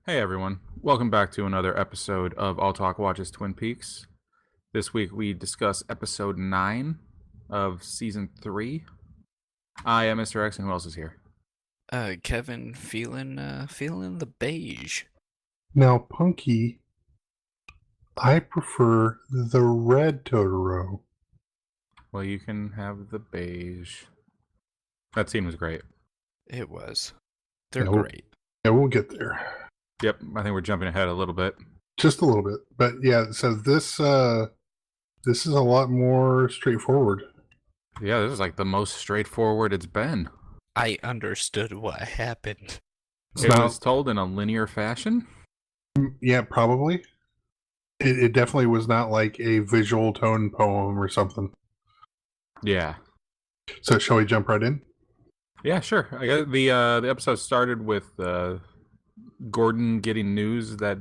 Hey everyone, welcome back to another episode of Alltalk Watches Twin Peaks. This week we discuss episode 9 of season 3. I am Mr. X, and who else is here? Kevin feeling the beige. Now, Punky, I prefer the red Totoro. Well, you can have the beige. That scene was great. It was. They're Yeah, great. we'll get there. Yep, I think we're jumping ahead a little bit. Just a little bit. But yeah, so this is a lot more straightforward. Yeah, this is like the most straightforward it's been. I understood what happened. It's It not, was told in a linear fashion. yeah, probably. It definitely was not like a visual tone poem or something. Yeah. So shall we jump right in? Yeah, sure. I guess the episode started with Gordon getting news that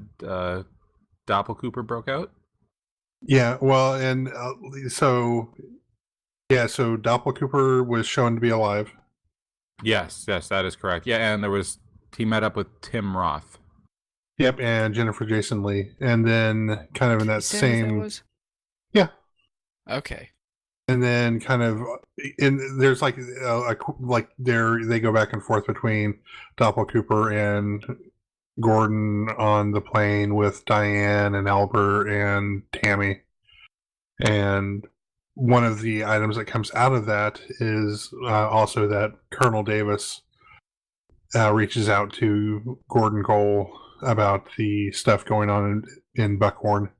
Doppelcooper broke out. Yeah, well, and so Doppelcooper was shown to be alive. Yes, that is correct. Yeah, and he met up with Tim Roth. Yep, and Jennifer Jason Leigh, and then kind of in that Is that what that same, was? yeah, Okay. and then kind of there's like they go back and forth between Doppelcooper and Gordon on the plane with Diane and Albert and Tammy, and one of the items that comes out of that is also that Colonel Davis reaches out to Gordon Cole about the stuff going on in Buckhorn.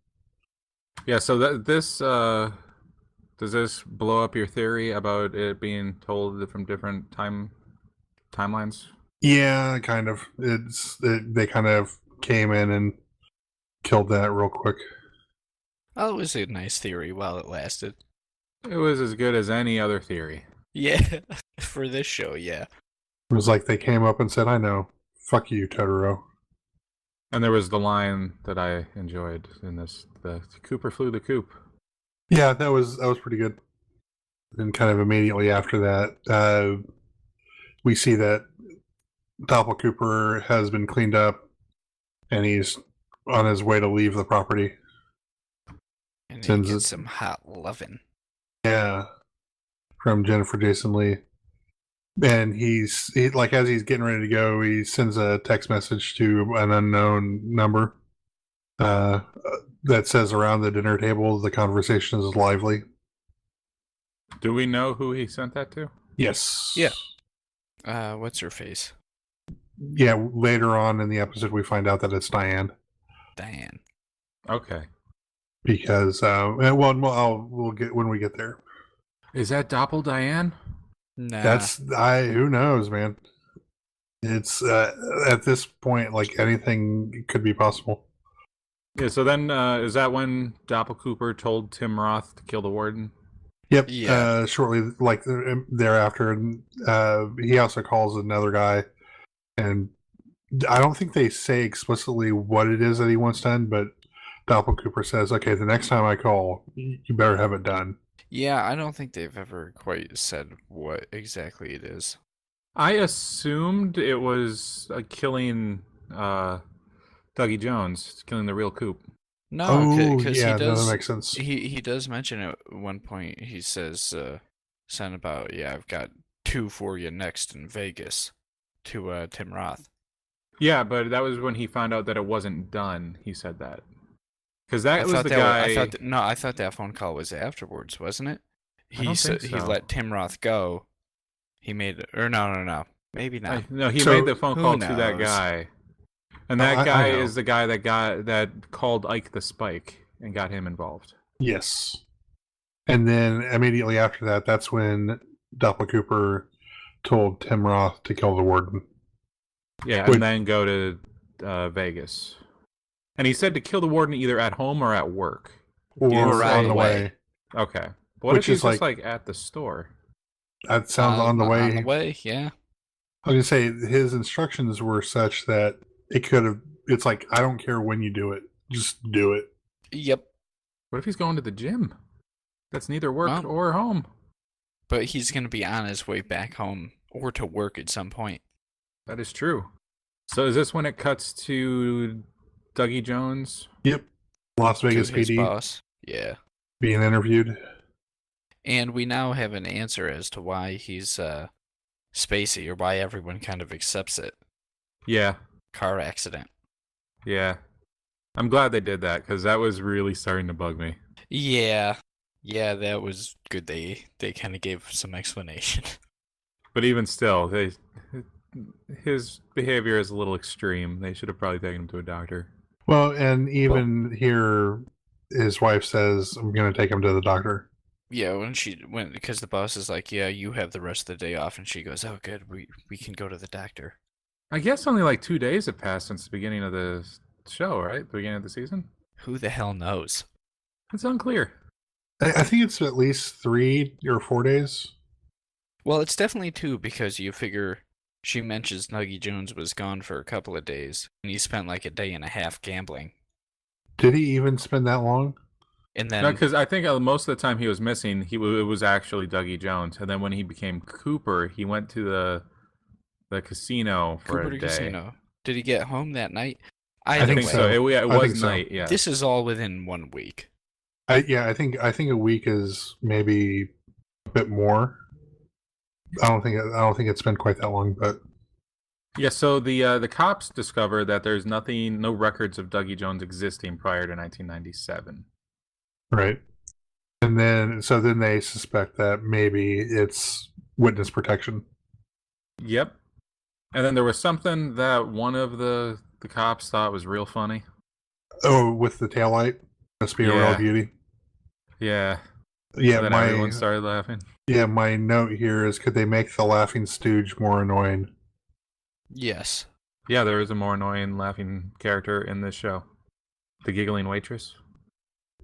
Yeah, so this does this blow up your theory about it being told from different timelines? Yeah, kind of. They kind of came in and killed that real quick. Oh, it was a nice theory while it lasted. It was as good as any other theory. Yeah, for this show, yeah. It was like they came up and said, "I know, fuck you, Totoro." And there was the line that I enjoyed in this: "The Cooper flew the coop." Yeah, that was pretty good. And kind of immediately after that, we see that Doppelcooper has been cleaned up, and he's on his way to leave the property. And Sends he it- gets some hot lovin'. Yeah, from Jennifer Jason Leigh. And like as he's getting ready to go, he sends a text message to an unknown number that says, "Around the dinner table, the conversation is lively." Do we know who he sent that to? Yes. Yeah. What's her face? Yeah. Later on in the episode, we find out that it's Diane Diane. Okay. because we'll get when we get there. Is that Doppel Diane? Nah. Who knows, man. It's at this point, like anything could be possible. Yeah, so then is that when Doppelcooper told Tim Roth to kill the warden? Yep. Yeah. Shortly, like thereafter, and he also calls another guy, and I don't think they say explicitly what it is that he wants done, but Doppelcooper says, "Okay, the next time I call, you better have it done." Yeah, I don't think they've ever quite said what exactly it is. I assumed it was killing Dougie Jones, killing the real Coop. No, because yeah, he does. that makes sense. He does mention at one point. He says something about, yeah, I've got 2 for you next in Vegas to Tim Roth. Yeah, but that was when he found out that it wasn't done. He said that because that was thought the that guy. I thought that phone call was afterwards, wasn't it? I don't think He so. let Tim Roth go. He made or no, maybe not. No, he So, made the phone who call to that knows? guy, and that I guy know. is the guy that called Ike the Spike and got him involved. Yes. And then immediately after that, that's when Doppelcooper told Tim Roth to kill the warden. Yeah, Wait. and then go to Vegas. And he said to kill the warden either at home or at work. Or Or on the way. way. Okay. What Which if he's is just like at the store? That sounds on the way. On the way, yeah. I was going to say, his instructions were such that it's like, I don't care when you do it. Just do it. Yep. What if he's going to the gym? That's neither work Well, or home. But he's going to be on his way back home or to work at some point. That is true. So is this when it cuts to Dougie Jones? Yep. Las Vegas To his PD boss. Yeah. being interviewed. And we now have an answer as to why he's spacey, or why everyone kind of accepts it. Yeah. Car accident. Yeah. I'm glad they did that because that was really starting to bug me. Yeah. Yeah, that was good. They kind of gave some explanation. But even still, his behavior is a little extreme. They should have probably taken him to a doctor. Well, and even here, his wife says, "I'm going to take him to the doctor." Yeah, because the boss is like, yeah, you have the rest of the day off, and she goes, oh, good, we can go to the doctor. I guess only like 2 days have passed since the beginning of the show, right? The beginning of the season? Who the hell knows? It's unclear. I think it's at least 3 or 4 days. Well, it's definitely 2, because you figure she mentions Dougie Jones was gone for a couple of days, and he spent like a day and a half gambling. Did he even spend that long? And then, No, because I think most of the time he was missing, it was actually Dougie Jones. And then when he became Cooper, he went to the casino for Cooper a day. Casino. Did he get home that night? I think so. It I was think so. night. Yeah. This is all within 1 week. I think a week is maybe a bit more. I don't think it's been quite that long, but Yeah. So the cops discover that there's no records of Dougie Jones existing prior to 1997. right. And then they suspect that maybe it's witness protection. Yep. And then there was something that one of the cops thought was real funny. Oh, with the taillight, must be a real beauty. Yeah. Yeah, And then everyone started laughing. Yeah, my note here is: could they make the laughing stooge more annoying? Yes. Yeah, there is a more annoying laughing character in this show. The giggling waitress.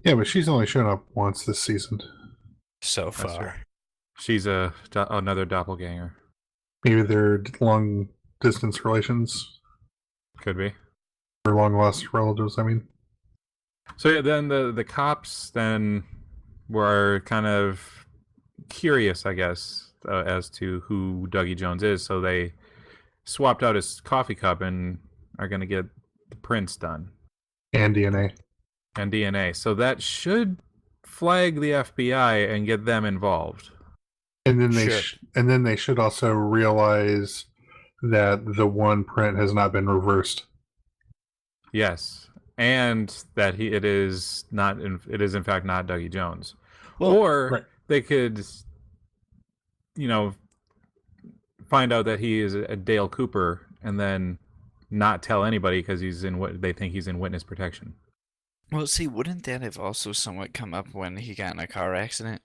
Yeah, but she's only shown up once this season. So That's far. right. She's another doppelganger. Maybe they're long distance relations Could be. or long lost relatives. I mean, So yeah, then the cops then were kind of curious, I guess, as to who Dougie Jones is. So they swapped out his coffee cup and are going to get the prints done and DNA. and DNA. So that should flag the FBI and get them involved. And then they should also realize that the one print has not been reversed. Yes, and that it is in fact not Dougie Jones. Well, Or right. they could, find out that he is a Dale Cooper and then not tell anybody because they think he's in witness protection. Well, see, wouldn't that have also somewhat come up when he got in a car accident?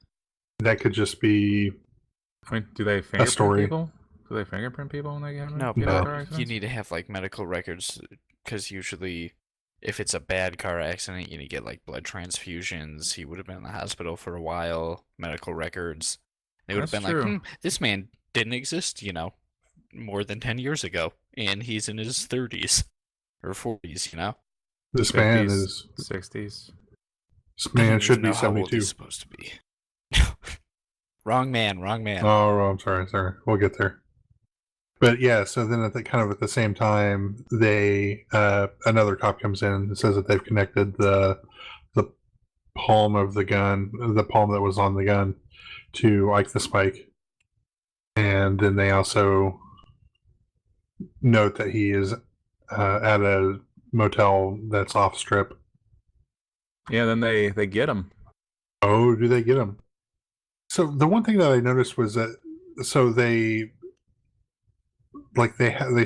That could just be I mean, do they fingerprint story. people? Do they fingerprint people when they get in No, a car but accident? you need to have like medical records, because usually, if it's a bad car accident, you need to get like blood transfusions. He would have been in the hospital for a while. Medical records. They would have That's been true. like, this man didn't exist, more than 10 years ago, and he's in his 30s or 40s. This man 50s, is 60s. this man should be know how old 72. he's supposed to be. Wrong man. Oh, I'm sorry. We'll get there. But yeah, so then at the same time, they another cop comes in and says that they've connected the palm of the gun, the palm that was on the gun, to like the spike, and then they also note that he is at a motel that's off strip. Yeah, then they get him. Oh, do they get him? So the one thing that I noticed was that they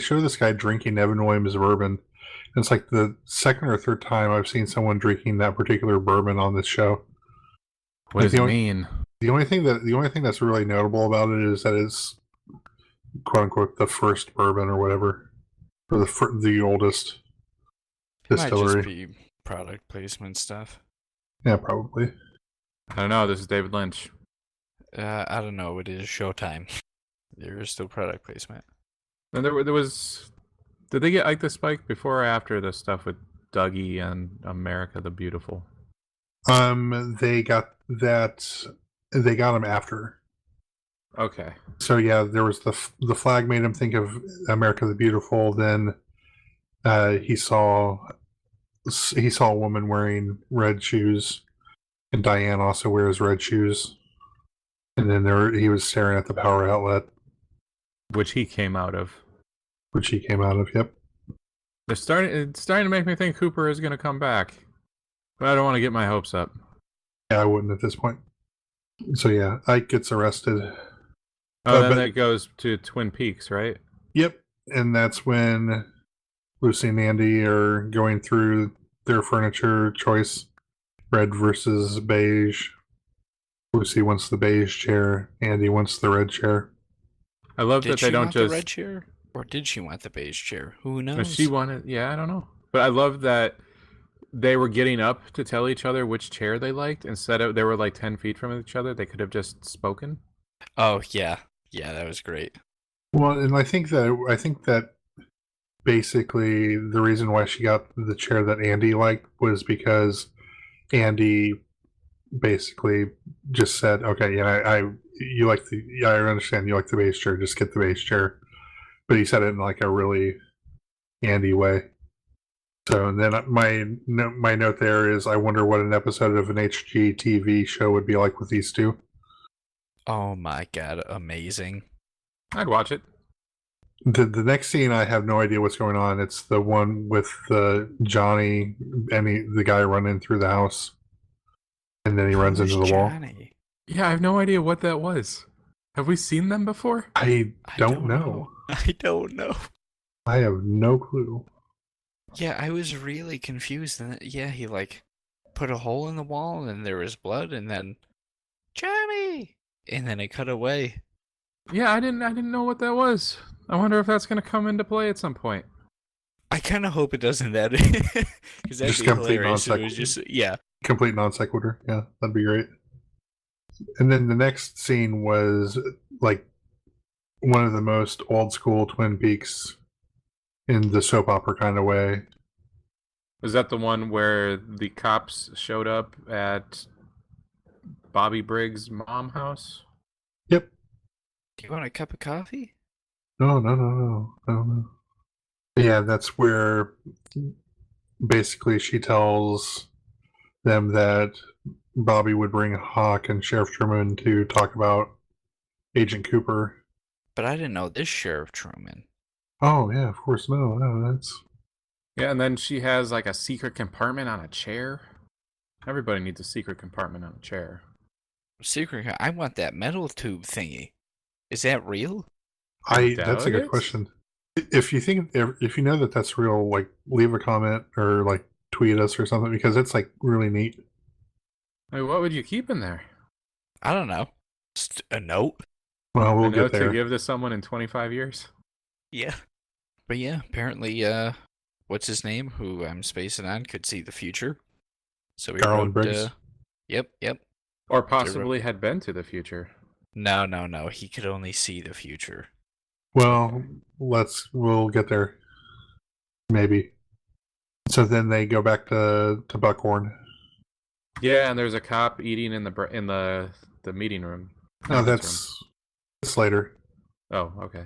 show this guy drinking Evan Williams bourbon. And it's like the second or third time I've seen someone drinking that particular bourbon on this show. What does it mean? The only thing that's really notable about it is that it's quote unquote the first bourbon or whatever, or the oldest distillery. Might just be product placement stuff. Yeah, probably. I don't know. This is David Lynch. I don't know. It is Showtime. There is still product placement. And there was. Did they get Ike the Spike before or after the stuff with Dougie and America the Beautiful? They got that. They got him after. Okay. So yeah, there was the flag made him think of America the Beautiful. Then he saw a woman wearing red shoes, and Diane also wears red shoes. And then he was staring at the power outlet, Which he came out of. which he came out of. Yep. It's starting to make me think Cooper is going to come back. But I don't want to get my hopes up. Yeah, I wouldn't at this point. So yeah, Ike gets arrested. Oh, then that goes to Twin Peaks, right? Yep. And that's when Lucy and Andy are going through their furniture choice. Red versus beige. Lucy wants the beige chair. Andy wants the red chair. I love that they don't just... the red chair? Or did she want the beige chair? Who knows? She wanted... Yeah, I don't know. But I love that they were getting up to tell each other which chair they liked. Instead of... They were like 10 feet from each other. They could have just spoken. Oh, yeah. Yeah, that was great. Well, and I think that basically the reason why she got the chair that Andy liked was because Andy basically just said, "Okay, I understand you like the beige chair. Just get the beige chair." But he said it in like a really Andy way. So, and then my note there is, I wonder what an episode of an HGTV show would be like with these two. Oh my god, amazing. I'd watch it. The next scene, I have no idea what's going on. It's the one with Johnny and the guy running through the house. And then he runs into the wall. Yeah, I have no idea what that was. Have we seen them before? I don't know. I don't know. I have no clue. Yeah, I was really confused. And yeah, he like put a hole in the wall and there was blood and then Johnny! And then it cut away. Yeah, I didn't know what that was. I wonder if that's going to come into play at some point. I kind of hope it doesn't. That because that'd Just be complete hilarious. It was non-sequitur. just yeah. Complete non sequitur. Yeah, that'd be great. And then the next scene was like one of the most old school Twin Peaks in the soap opera kind of way. Was that the one where the cops showed up at Bobby Briggs' mom house? Yep. Do you want a cup of coffee? No. Yeah, that's where basically she tells them that Bobby would bring Hawk and Sheriff Truman to talk about Agent Cooper. But I didn't know this Sheriff Truman. Oh, yeah, of course. No, that's... Yeah, and then she has like a secret compartment on a chair. Everybody needs a secret compartment on a chair. I want that metal tube thingy. Is that real? That's a good question. If you know that that's real, like leave a comment or like tweet us or something, because it's like really neat. I mean, what would you keep in there? I don't know. Just a note. Well, we'll a note get there. To give to someone in 25 years. Yeah. But yeah, apparently, what's his name? Who I'm spacing on could see the future. So we Garland wrote, Briggs. Yep. Or possibly had been to the future. No. He could only see the future. Well, we'll get there. Maybe. So then they go back to Buckhorn. Yeah, and there's a cop eating in the meeting room. No, that's later. Oh, okay.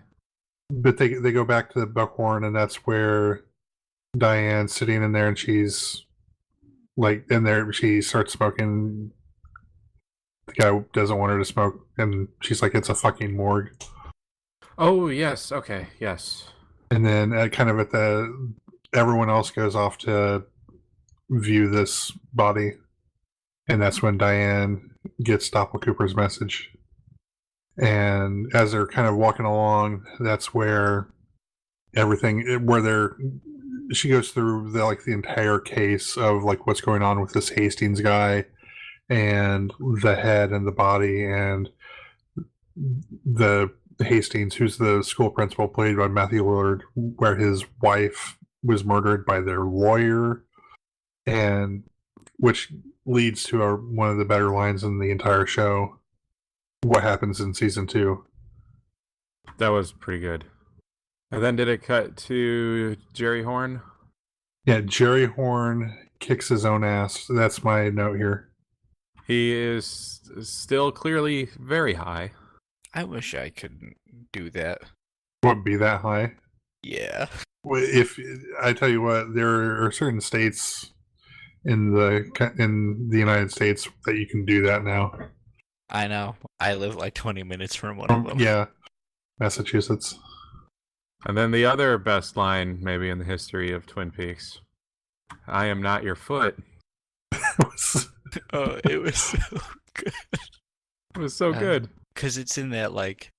But they go back to the Buckhorn, and that's where Diane's sitting in there, and she's like in there. She starts smoking. The guy doesn't want her to smoke, and she's like, "It's a fucking morgue." Oh yes, okay, yes. And then everyone else goes off to view this body, and that's when Diane gets Doppel Cooper's message. And as they're kind of walking along, that's where she goes through the entire case of like what's going on with this Hastings guy and the head and the body and the Hastings, who's the school principal played by Matthew Lillard, where his wife was murdered by their lawyer, and which leads to one of the better lines in the entire show. What happens in season 2? That was pretty good. And then did it cut to Jerry Horn? Yeah, Jerry Horn kicks his own ass. That's my note here. He is still clearly very high. I wish I could do that. What, be that high? Yeah. If I tell you what, there are certain states in the United States that you can do that now. I know. I live like 20 minutes from one of them. Yeah, Massachusetts. And then the other best line, maybe in the history of Twin Peaks, "I am not your foot." Oh, it was so good. It was so good. Because it's in that, like,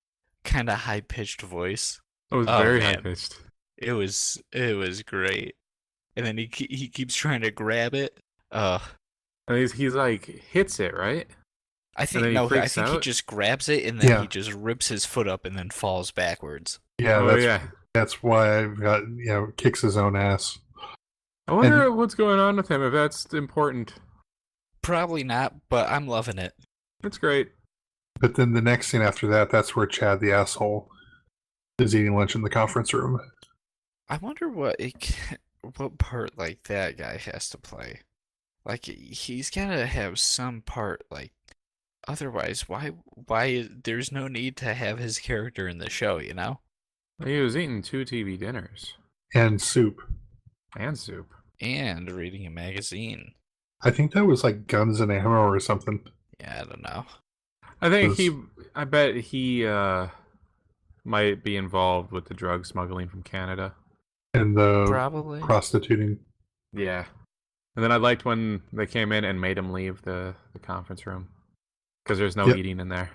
kind of high-pitched voice. It was very high pitched. It was great. And then he keeps trying to grab it. And he's like hits it, right? I think he just grabs it and then he just rips his foot up and then falls backwards. Yeah, that's why I've got kicks his own ass. I wonder what's going on with him, if that's important. Probably not, but I'm loving it. It's great. But then the next scene after that, that's where Chad the asshole is eating lunch in the conference room. I wonder what part like that guy has to play. Like he's gotta have some part. Like otherwise, why there's no need to have his character in the show. You know? He was eating 2 TV dinners and soup and reading a magazine. I think that was like Guns and Ammo or something. Yeah, I don't know. I bet he might be involved with the drug smuggling from Canada. And the probably prostituting. Yeah. And then I liked when they came in and made him leave the conference room. Because there's no eating in there.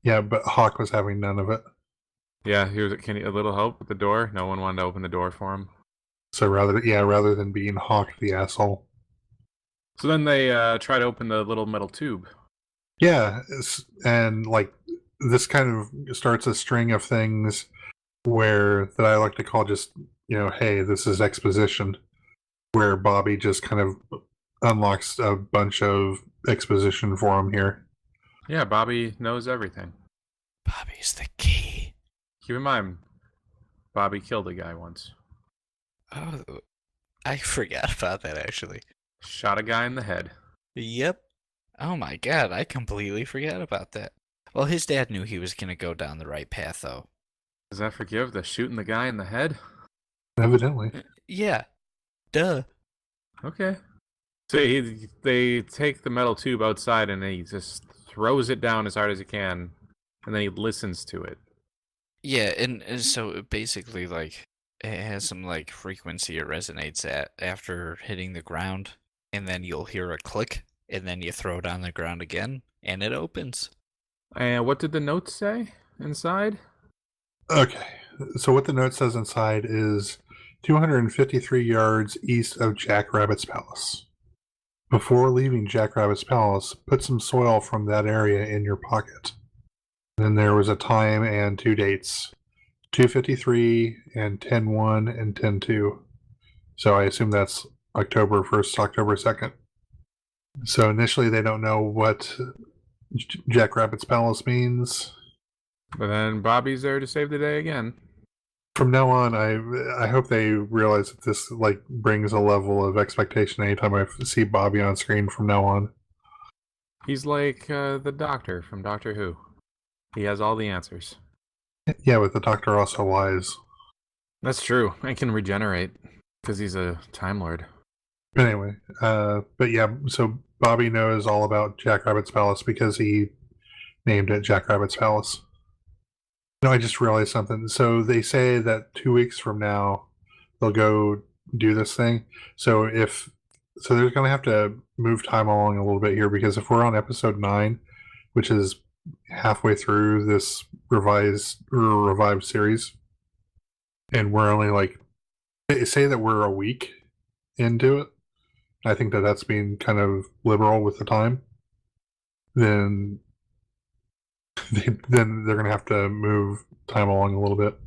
Yeah, but Hawk was having none of it. Yeah, he was a little help with the door. No one wanted to open the door for him. So rather than being Hawk the asshole. So then they try to open the little metal tube. Yeah, and like this kind of starts a string of things that I like to call just, hey, this is exposition, where Bobby just kind of unlocks a bunch of exposition for him here. Yeah, Bobby knows everything. Bobby's the key. Keep in mind, Bobby killed a guy once. Oh, I forgot about that, actually. Shot a guy in the head. Yep. Oh my god, I completely forgot about that. Well, his dad knew he was going to go down the right path, though. Does that forgive the shooting the guy in the head? Evidently. Yeah. Duh. Okay. So they take the metal tube outside and he just throws it down as hard as he can, and then he listens to it. Yeah, and so basically, like, it has some, like, frequency it resonates at after hitting the ground, and then you'll hear a click, and then you throw it on the ground again, and it opens. And what did the note say inside? Okay, so what the note says inside is 253 yards east of Jackrabbit's Palace. Before leaving Jackrabbit's Palace, put some soil from that area in your pocket. Then there was a time and 2 dates. 2:53 and 10:1 and 10:2. So I assume that's October 1st, October 2nd. So initially they don't know what Jackrabbit's Palace means. But then Bobby's there to save the day again. From now on, I hope they realize that this brings a level of expectation anytime I see Bobby on screen from now on. He's like the Doctor from Doctor Who. He has all the answers. Yeah, but the Doctor also lies. That's true. And can regenerate because he's a Time Lord. But anyway, but yeah, so Bobby knows all about Jackrabbit's Palace because he named it Jackrabbit's Palace. I just realized something. So they say that 2 weeks from now they'll go do this thing. So they're going to have to move time along a little bit here, because if we're on episode 9, which is halfway through this revived series, and we're only they say that we're a week into it, I think that's being kind of liberal with the time. Then they're going to have to move time along a little bit.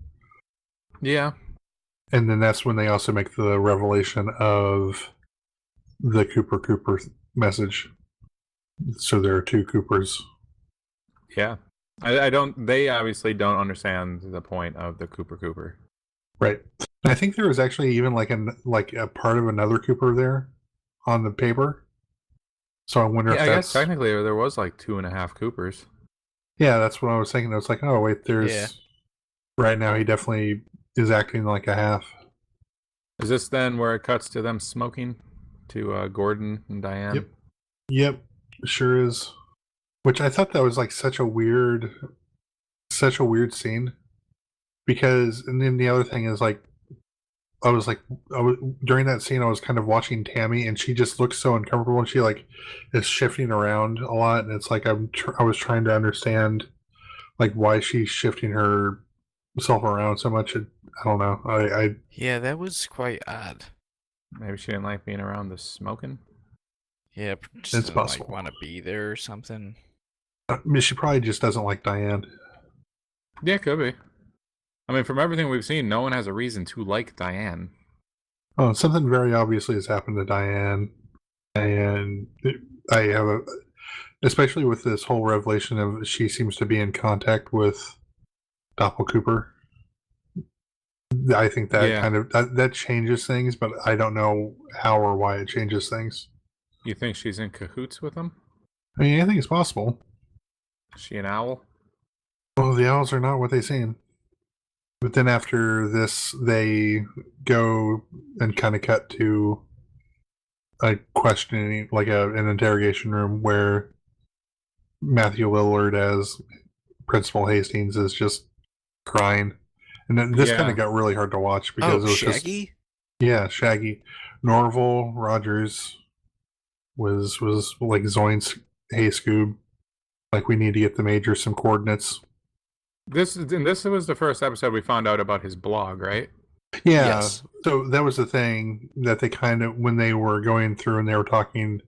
Yeah. And then that's when they also make the revelation of the Cooper message. So there are 2 Coopers. Yeah. They obviously don't understand the point of the Cooper. Right. I think there was actually even a part of another Cooper there on the paper. So I wonder if I guess technically there was 2.5 Coopers. Yeah, that's what I was thinking. I was like, oh wait, there's right now he definitely is acting like a half. Is this then where it cuts to them smoking to Gordon and Diane? Yep, sure is. Which I thought that was like such a weird scene, because, and then the other thing is like, during that scene I was kind of watching Tammy, and she just looks so uncomfortable, and she like is shifting around a lot, and it's like I was trying to understand like why she's shifting herself around so much. I don't know. Yeah, that was quite odd. Maybe she didn't like being around the smoking. Yeah, It's just doesn't possible. like want to be there or something. I mean, she probably just doesn't like Diane. Yeah, could be. I mean, from everything we've seen, no one has a reason to like Diane. Oh, something very obviously has happened to Diane, and I have especially with this whole revelation of she seems to be in contact with Doppel Cooper. I think that kind of that changes things, but I don't know how or why it changes things. You think she's in cahoots with him? I mean, I think it's possible. Is she an owl? Well, the owls are not what they seem. But then after this, they go and kind of cut to a questioning, like an interrogation room where Matthew Lillard as Principal Hastings is just crying. And then this kind of got really hard to watch because it was Shaggy? Shaggy. Norval Rogers was like Zoinks, hey Scoob, like we need to get the Major some coordinates. This was the first episode we found out about his blog, right? Yeah. Yes. So that was the thing that they kind of, when they were going through and they were talking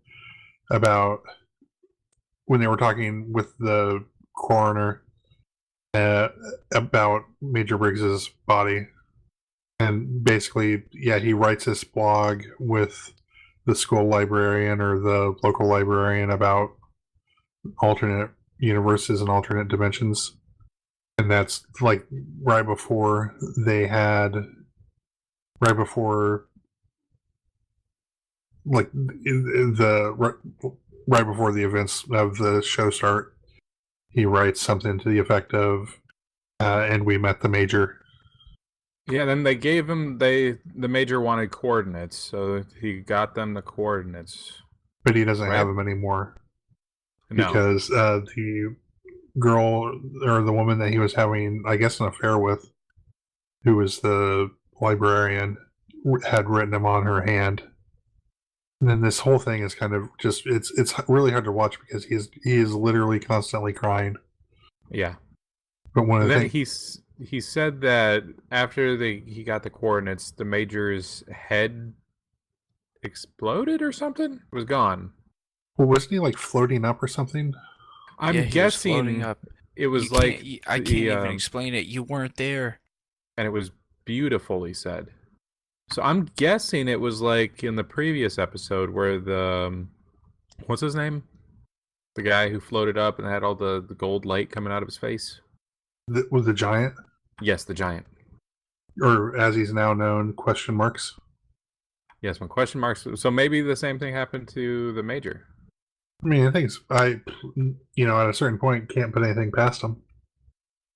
about, when they were talking with the coroner about Major Briggs's body, and basically, yeah, he writes this blog with the school librarian or the local librarian about alternate universes and alternate dimensions. And that's like right before the events of the show start, he writes something to the effect of, and we met the Major. Yeah, then they gave him, the Major wanted coordinates, so he got them the coordinates. But he doesn't have them anymore. No. Because the girl, or the woman that he was having, I guess, an affair with, who was the librarian, had written him on her hand. And then this whole thing is kind of just, it's really hard to watch because he is literally constantly crying. Yeah. But one of the things he said that after he got the coordinates, the Major's head exploded or something? It was gone. Well, wasn't he like floating up or something? I'm guessing up. It was I can't even explain it. You weren't there. And it was beautiful, he said. So I'm guessing it was like in the previous episode where the, what's his name? The guy who floated up and had all the gold light coming out of his face. Was the giant? Yes, the giant. Or as he's now known, question marks. Yes, when question marks. So maybe the same thing happened to the Major. I mean, I think at a certain point, can't put anything past him.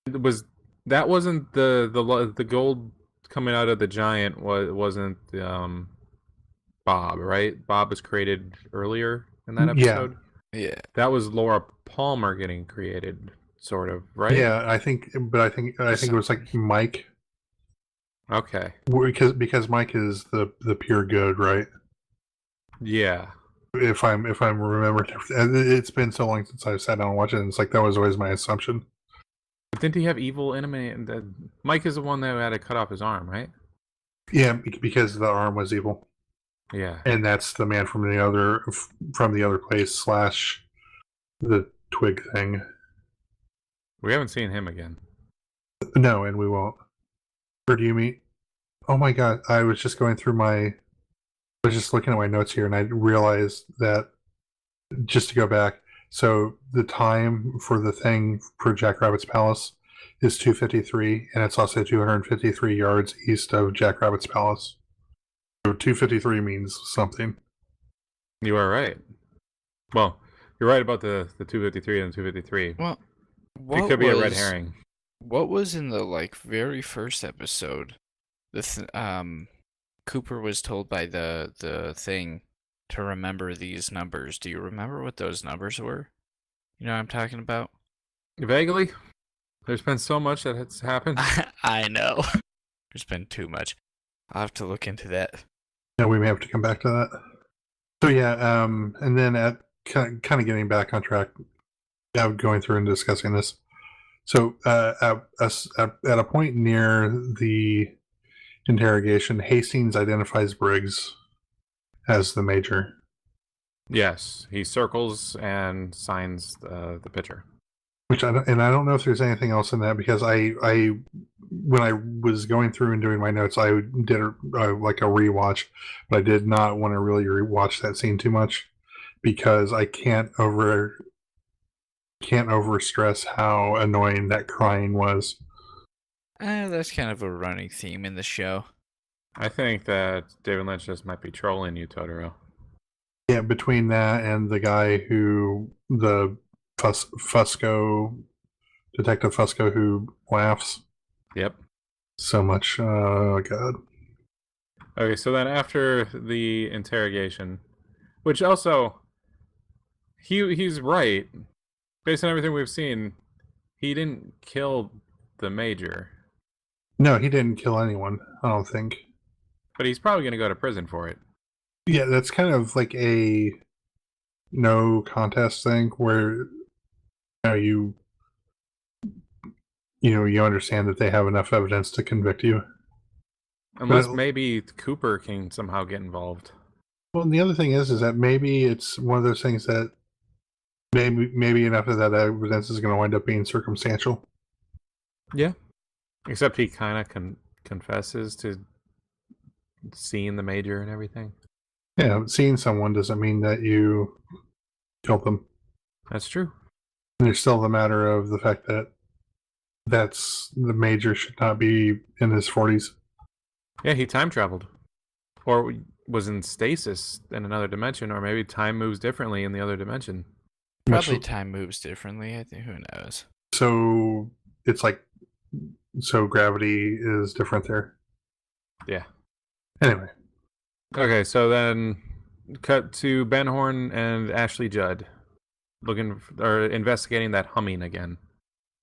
That wasn't the gold coming out of the giant wasn't Bob, right? Bob was created earlier in that episode. Yeah. That was Laura Palmer getting created, sort of, right? Yeah, I think it was like Mike. Okay. Because Mike is the pure good, right? Yeah. If I'm remembering, it's been so long since I've sat down and watched it, and it's like that was always my assumption. But didn't he have evil in him? Mike is the one that had to cut off his arm, right? Yeah, because the arm was evil. Yeah. And that's the man from the other place / the twig thing. We haven't seen him again. No, and we won't. Where do you meet? Oh my god, I was just looking at my notes here, and I realized that, just to go back, so the time for the thing for Jackrabbit's Palace is 2:53, and it's also 253 yards east of Jackrabbit's Palace. So 2:53 means something. You are right. Well, you're right about the 253 and the 253. Well, it could be a red herring. What was in the very first episode? Cooper was told by the thing to remember these numbers. Do you remember what those numbers were? You know what I'm talking about? Vaguely. There's been so much that has happened. I know. There's been too much. I'll have to look into that. Yeah, we may have to come back to that. So yeah, and then at kind of getting back on track, going through and discussing this. So at a point near the interrogation, Hastings identifies Briggs as the major. Yes, he circles and signs the picture. Which I don't know if there's anything else in that, because I when I was going through and doing my notes, I did like a rewatch, but I did not want to really rewatch that scene too much, because I can't overstress how annoying that crying was. That's kind of a running theme in the show. I think that David Lynch just might be trolling you, Totoro. Yeah, between that and the guy the Fusco, Detective Fusco, who laughs. Yep. So much. Oh, God. Okay, so then after the interrogation, which also, he's right. Based on everything we've seen, he didn't kill the major. No, he didn't kill anyone, I don't think. But he's probably going to go to prison for it. Yeah, that's kind of like a no contest thing where you understand that they have enough evidence to convict you. Unless maybe Cooper can somehow get involved. Well, and the other thing is that maybe it's one of those things that maybe enough of that evidence is going to wind up being circumstantial. Yeah. Except he kind of confesses to seeing the major and everything. Yeah, seeing someone doesn't mean that you killed them. That's true. And there's still the matter of the fact that the major should not be in his 40s. Yeah, he time traveled. Or was in stasis in another dimension, or maybe time moves differently in the other dimension. Probably time moves differently, I think. Who knows? So it's like, gravity is different there. Yeah. Anyway. Okay, so then cut to Ben Horn and Ashley Judd investigating that humming again.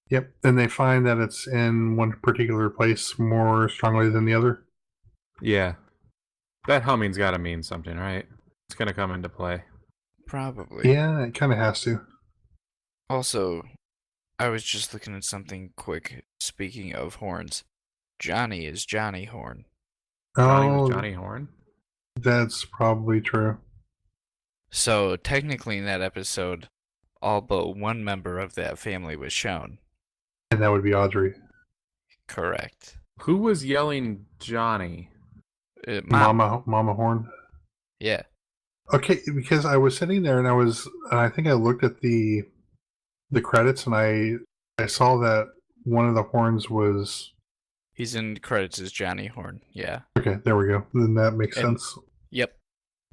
Yep, and they find that it's in one particular place more strongly than the other. Yeah. That humming's got to mean something, right? It's going to come into play. Probably. Yeah, it kind of has to. Also, I was just looking at something quick. Speaking of horns, Johnny is Johnny Horn. Johnny was Johnny Horn? That's probably true. So, technically in that episode, all but one member of that family was shown. And that would be Audrey. Correct. Who was yelling Johnny? Mama Horn? Yeah. Okay, because I was sitting there and I think I looked at the credits and I saw that one of the horns was... He's in credits as Johnny Horn, yeah. Okay, there we go. Then that makes sense. Yep.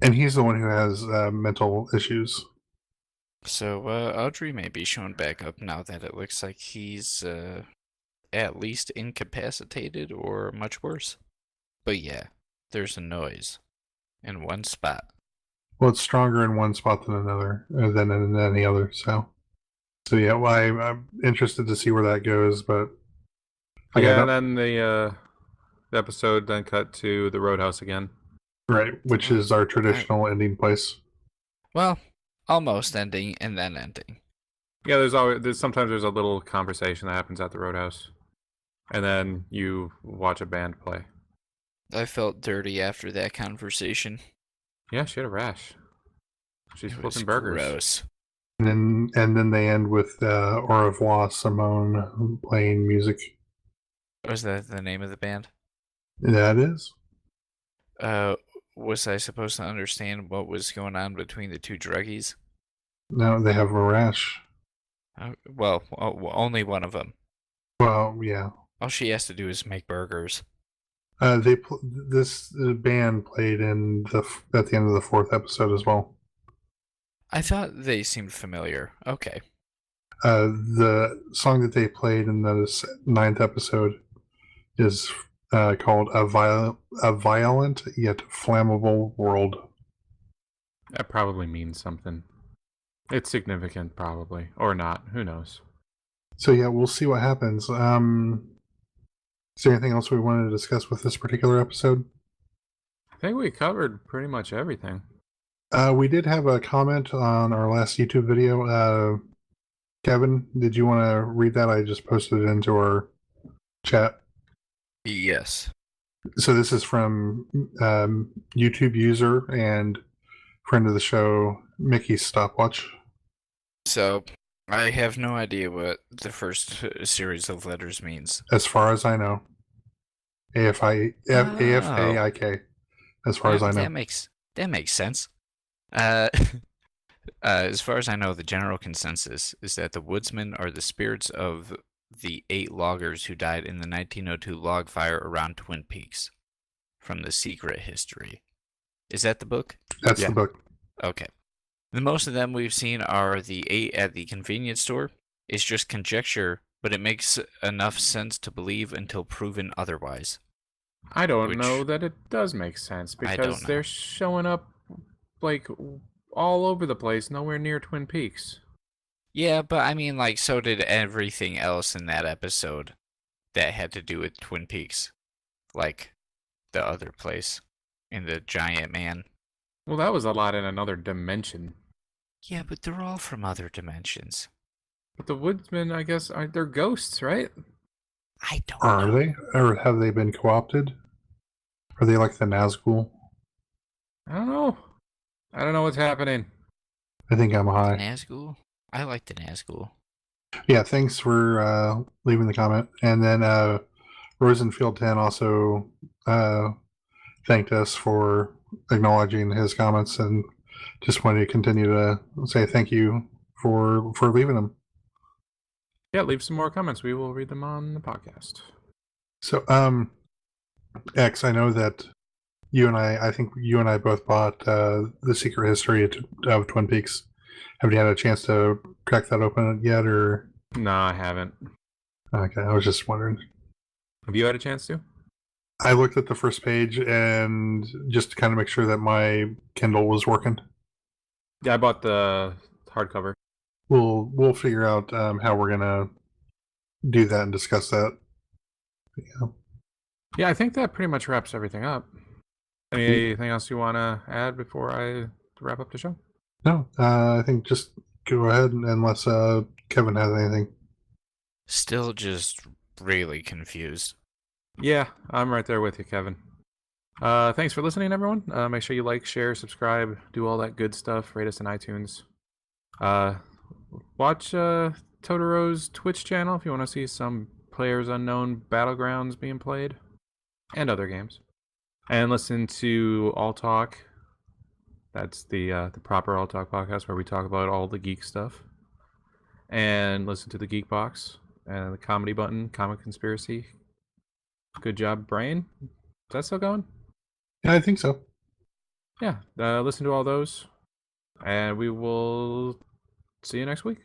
And he's the one who has mental issues. So Audrey may be shown back up now that it looks like he's at least incapacitated or much worse. But yeah, there's a noise in one spot. Well, it's stronger in one spot than another, than in any other. So yeah, well, I'm interested to see where that goes. But and then the episode then cut to the Roadhouse again. Right, which is our traditional ending place. Well, almost ending and then ending. Yeah, sometimes there's a little conversation that happens at the Roadhouse, and then you watch a band play. I felt dirty after that conversation. Yeah, she had a rash. She's It flipping was burgers. Gross. And then they end with Au revoir, Simone playing music. Was that the name of the band? That is. Was I supposed to understand what was going on between the two druggies? No, they have a rash. Well, only one of them. Well, yeah. All she has to do is make burgers. This band played at the end of the 4th episode as well. I thought they seemed familiar. Okay. The song that they played in the 9th episode is called a Violent Yet Flammable World. That probably means something. It's significant, probably. Or not. Who knows? So yeah, we'll see what happens. Is there anything else we wanted to discuss with this particular episode? I think we covered pretty much everything. We did have a comment on our last YouTube video. Kevin, did you want to read that? I just posted it into our chat. Yes. So this is from YouTube user and friend of the show, Mickey's Stopwatch. So, I have no idea what the first series of letters means. As far as I know. AFAIK. As far as I know. That makes sense. As far as I know, the general consensus is that the woodsmen are the spirits of the 8 loggers who died in the 1902 log fire around Twin Peaks. From The Secret History. Is that the book? That's the book. Okay. The most of them we've seen are the 8 at the convenience store. It's just conjecture, but it makes enough sense to believe until proven otherwise. I don't know that it does make sense, because they're showing up like all over the place, nowhere near Twin Peaks. Yeah, but I mean, like, so did everything else in that episode that had to do with Twin Peaks. Like the other place in the Giant Man. Well, that was a lot in another dimension. Yeah, but they're all from other dimensions. But the woodsmen, I guess, they're ghosts, right? I don't know. Are they? Or have they been co-opted? Are they like the Nazgul? I don't know. I don't know what's happening. I think I'm high. The Nazgul? I like the Nazgul. Yeah, thanks for leaving the comment. And then Rosenfield10 also thanked us for acknowledging his comments, and just wanted to continue to say thank you for leaving them. Yeah, leave some more comments. We will read them on the podcast. So, X, I know that I think you and I both bought The Secret History of Twin Peaks. Have you had a chance to crack that open yet, or? No, I haven't. Okay, I was just wondering. Have you had a chance to? I looked at the first page and just to kind of make sure that my Kindle was working. Yeah, I bought the hardcover. We'll figure out how we're gonna do that and discuss that. Yeah, I think that pretty much wraps everything up. Anything else you want to add before I wrap up the show? No, I think just go ahead unless Kevin has anything. Still just really confused. Yeah, I'm right there with you, Kevin. Thanks for listening, everyone. Make sure you like, share, subscribe, do all that good stuff. Rate us in iTunes. Watch Totoro's Twitch channel if you want to see some Players Unknown Battlegrounds being played, and other games. And listen to Alltalk. That's the proper Alltalk podcast where we talk about all the geek stuff. And listen to the Geek Box and the Comedy Button, Comic Conspiracy. Good job, Brain. Is that still going? Yeah, I think so. Yeah, listen to all those. And we will see you next week.